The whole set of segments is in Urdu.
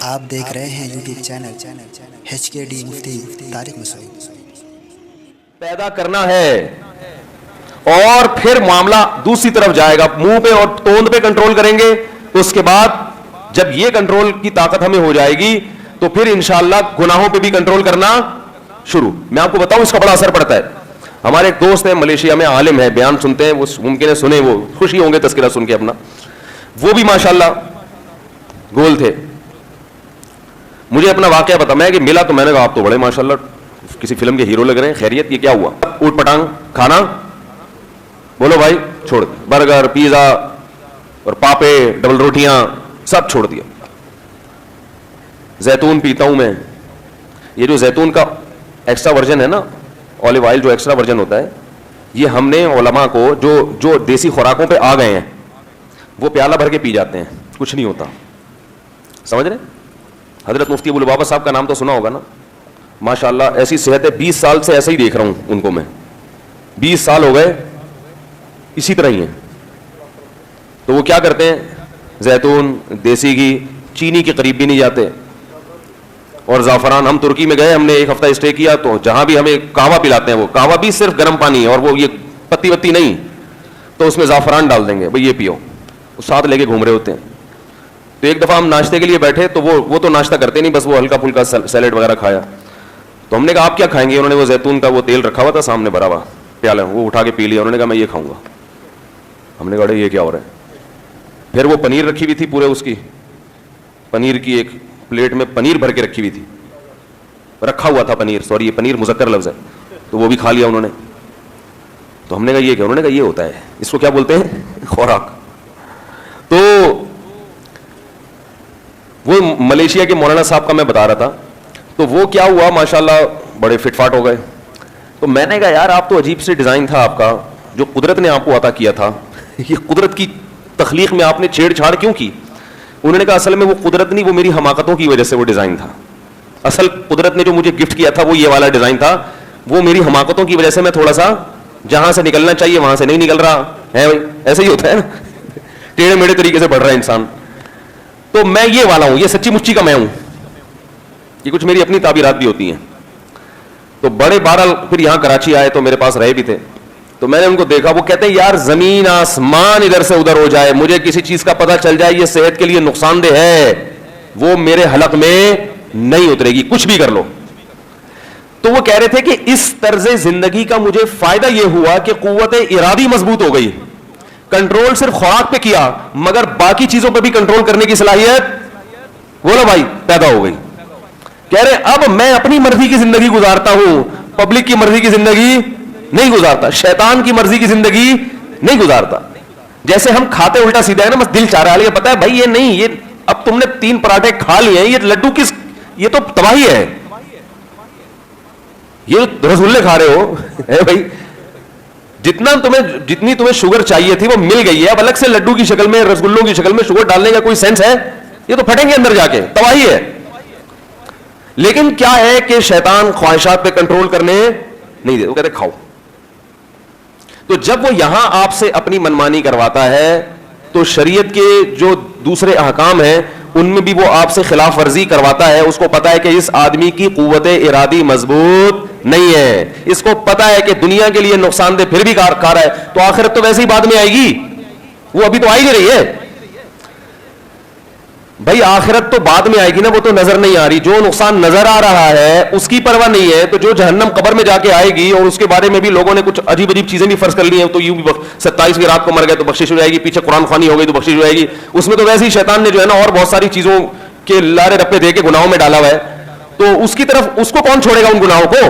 آپ دیکھ رہے ہیں یوٹیوب چینل HKD مفتی طارق مسعود. پیدا کرنا ہے اور پھر معاملہ دوسری طرف جائے گا. منہ پہ اور توند پہ کنٹرول کریں گے, اس کے بعد جب یہ کنٹرول کی طاقت ہمیں ہو جائے گی تو پھر انشاءاللہ گناہوں پہ بھی کنٹرول کرنا شروع. میں آپ کو بتاؤں اس کا بڑا اثر پڑتا ہے. ہمارے ایک دوست ہیں ملیشیا میں, عالم ہے, بیان سنتے ہیں, وہ ممکن ہے سنیں, وہ خوشی ہوں گے تذکرہ سن کے اپنا. وہ بھی ماشاءاللہ گول تھے. مجھے اپنا واقعہ بتا, میں کہ ملا تو میں نے کہا آپ تو بڑے ماشاءاللہ کسی فلم کے ہیرو لگ رہے ہیں, خیریت, یہ کیا ہوا؟ اوٹ پٹانگ کھانا, بولو بھائی, چھوڑ دیا. برگر, پیزا اور پاپے, ڈبل روٹیاں سب چھوڑ دیا. زیتون پیتا ہوں میں. یہ جو زیتون کا ایکسٹرا ورژن ہے نا, اولیو آئل جو ایکسٹرا ورژن ہوتا ہے, یہ ہم نے علماء کو جو دیسی خوراکوں پہ آ گئے ہیں وہ پیالہ بھر کے پی جاتے ہیں, کچھ نہیں ہوتا. سمجھ رہے؟ حضرت مفتی ابو لبابہ صاحب کا نام تو سنا ہوگا نا, ماشاءاللہ ایسی صحت ہے, 20 سال سے ایسے ہی دیکھ رہا ہوں ان کو میں, 20 سال ہو گئے اسی طرح ہی ہیں. تو وہ کیا کرتے ہیں, زیتون, دیسی گھی, چینی کے قریب بھی نہیں جاتے, اور زعفران. ہم ترکی میں گئے, ہم نے 1 ہفتہ اسٹے کیا, تو جہاں بھی ہمیں قہوہ پلاتے ہیں, وہ قہوہ بھی صرف گرم پانی اور وہ یہ پتی وتی نہیں, تو اس میں زعفران ڈال دیں گے, بھئی یہ پیو, وہ ساتھ لے کے گھوم رہے ہوتے ہیں. تو ایک دفعہ ہم ناشتے کے لیے بیٹھے, تو وہ تو ناشتہ کرتے نہیں, بس وہ ہلکا پھلکا سیلیڈ وغیرہ کھایا. تو ہم نے کہا آپ کیا کھائیں گے؟ انہوں نے وہ زیتون کا وہ تیل رکھا ہوا تھا سامنے بھرا ہوا پیالہ, وہ اٹھا کے پی لیا. انہوں نے کہا میں یہ کھاؤں گا. ہم نے کہا یہ کیا ہو رہا ہے؟ پھر وہ پنیر رکھی ہوئی تھی, پورے اس کی پنیر کی ایک پلیٹ میں پنیر بھر کے رکھی ہوئی تھی, رکھا ہوا تھا پنیر, سوری یہ پنیر مذکر لفظ ہے, تو وہ بھی کھا لیا انہوں نے. تو ہم نے کہا یہ کیا؟ انہوں نے کہا یہ ہوتا ہے, اس کو کیا بولتے ہیں, خوراک. تو وہ ملیشیا کے مولانا صاحب کا میں بتا رہا تھا, تو وہ کیا ہوا ماشاءاللہ بڑے فٹ فاٹ ہو گئے. تو میں نے کہا یار آپ تو عجیب سے ڈیزائن تھا آپ کا, جو قدرت نے آپ کو عطا کیا تھا, یہ قدرت کی تخلیق میں آپ نے چھیڑ چھاڑ کیوں کی؟ انہوں نے کہا اصل میں وہ قدرت نہیں, وہ میری حماقتوں کی وجہ سے وہ ڈیزائن تھا. اصل قدرت نے جو مجھے گفٹ کیا تھا وہ یہ والا ڈیزائن تھا, وہ میری حماقتوں کی وجہ سے میں تھوڑا سا جہاں سے نکلنا چاہیے وہاں سے نہیں نکل رہا ہے. بھائی ایسے ہی ہوتا ہے نا, ٹیڑھے میڑھے طریقے سے بڑھ رہا ہے انسان. تو میں یہ والا ہوں, یہ سچی مچی کا میں ہوں. یہ کچھ میری اپنی تعبیرات بھی ہوتی ہیں. تو بڑے بہرحال پھر یہاں کراچی آئے تو میرے پاس رہے بھی تھے. تو میں نے ان کو دیکھا, وہ کہتے ہیں یار زمین آسمان ادھر سے ادھر ہو جائے, مجھے کسی چیز کا پتہ چل جائے یہ صحت کے لیے نقصان دہ ہے, وہ میرے حلق میں نہیں اترے گی, کچھ بھی کر لو. تو وہ کہہ رہے تھے کہ اس طرز زندگی کا مجھے فائدہ یہ ہوا کہ قوت ارادی مضبوط ہو گئی. کنٹرول صرف خوراک پہ کیا, مگر باقی چیزوں پہ بھی کنٹرول کرنے کی صلاحیت بولو بھائی پیدا ہو گئی. کہہ رہے اب میں اپنی مرضی کی زندگی گزارتا ہوں, پبلک کی مرضی کی زندگی نہیں گزارتا, شیطان کی مرضی کی زندگی نہیں گزارتا. جیسے ہم کھاتے الٹا سیدھا ہے نا, بس دل چاہ رہا ہے, پتا ہے بھائی یہ نہیں, یہ اب تم نے 3 پراٹھے کھا لیے ہیں, یہ لڈو کس, یہ تو تباہی ہے, یہ رسگلے کھا رہے ہو بھائی, جتنی تمہیں شوگر چاہیے تھی وہ مل گئی ہے, اب الگ سے لڈو کی شکل میں, رسگلوں کی شکل میں شوگر ڈالنے کا کوئی سینس ہے؟ یہ تو پھٹیں گے اندر جا کے, تباہی ہے. لیکن کیا ہے کہ شیطان خواہشات پہ کنٹرول کرنے نہیں دے, وہ کہتے کھاؤ. تو جب وہ یہاں آپ سے اپنی منمانی کرواتا ہے تو شریعت کے جو دوسرے احکام ہیں ان میں بھی وہ آپ سے خلاف ورزی کرواتا ہے. اس کو پتا ہے کہ اس آدمی کی قوت ارادی مضبوط نہیں ہے, اس کو پتا ہے کہ دنیا کے لیے نقصان دہ پھر بھی کار ہے, تو آخرت تو ویسے ہی بعد میں آئے گی, وہ ابھی تو آ ہی نہیں رہی ہے. بھائی آخرت تو بعد میں آئے گی نا, وہ تو نظر نہیں آ رہی. جو نقصان نظر آ رہا ہے اس کی پرواہ نہیں ہے, تو جو جہنم قبر میں جا کے آئے گی, اور اس کے بارے میں بھی لوگوں نے کچھ عجیب عجیب چیزیں بھی فرض کر لی ہیں, تو یوں بھی 27ویں رات کو مر گئے تو بخشش ہو جائے گی, پیچھے قرآن خوانی ہو گئی تو بخشش ہو جائے گی. اس میں تو ویسے ہی شیطان نے جو ہے نا اور بہت ساری چیزوں کے لارے رپے دے کے گناہوں میں ڈالا ہوا ہے, تو اس کی طرف اس کو کون چھوڑے گا ان گناہوں کو؟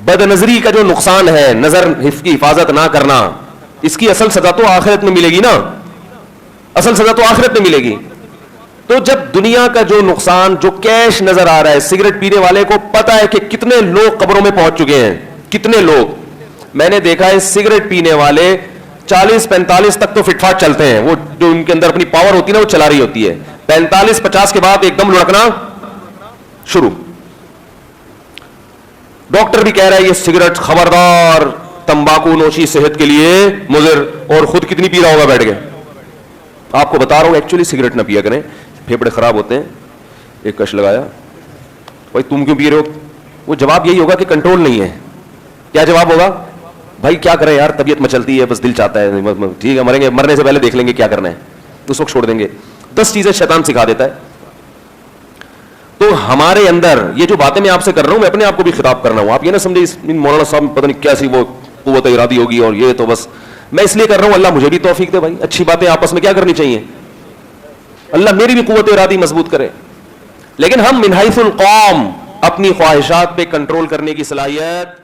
بد نظری کا جو نقصان ہے, نظر کی حفاظت نہ کرنا, اس کی اصل سزا تو آخرت میں ملے گی نا, اصل سزا تو آخرت میں ملے گی. تو جب دنیا کا جو نقصان جو کیش نظر آ رہا ہے, سگریٹ پینے والے کو پتا ہے کہ کتنے لوگ قبروں میں پہنچ چکے ہیں, کتنے لوگ. میں نے دیکھا ہے سگریٹ پینے والے 40-45 تک تو فٹ فاٹ چلتے ہیں, وہ جو ان کے اندر اپنی پاور ہوتی ہے نا وہ چلا رہی ہوتی ہے. 45-50 کے بعد ایک دم لڑکنا شروع. ڈاکٹر بھی کہہ رہا ہے یہ سگریٹ خبردار, تمباکو نوشی صحت کے لیے مضر, اور خود کتنی پی رہا ہوگا بیٹھ کے. آپ کو بتا رہا ہوں ایکچولی سگریٹ نہ پیا کریں, پھیپڑے خراب ہوتے ہیں, ایک کش لگایا, بھائی تم کیوں پی رہے ہو؟ وہ جواب یہی ہوگا کہ کنٹرول نہیں ہے. کیا جواب ہوگا؟ بھائی کیا کریں یار, طبیعت مچلتی ہے, بس دل چاہتا ہے, ٹھیک ہے مریں گے, مرنے سے پہلے دیکھ لیں گے کیا کرنا ہے, اس وقت چھوڑ دیں گے. 10 چیزیں شیطان سکھا دیتا ہے. تو ہمارے اندر یہ جو باتیں میں آپ سے کر رہا ہوں, میں اپنے آپ کو بھی خطاب کرنا ہوں. آپ یہ نہ سمجھے مولانا صاحب پتہ نہیں کیسی وہ قوت ارادی ہوگی اور یہ, تو بس میں اس لیے کر رہا ہوں اللہ مجھے بھی توفیق دے. بھائی اچھی باتیں آپس میں کیا کرنی چاہیے, اللہ میری بھی قوت ارادی مضبوط کرے. لیکن ہم من حیث القوم اپنی خواہشات پہ کنٹرول کرنے کی صلاحیت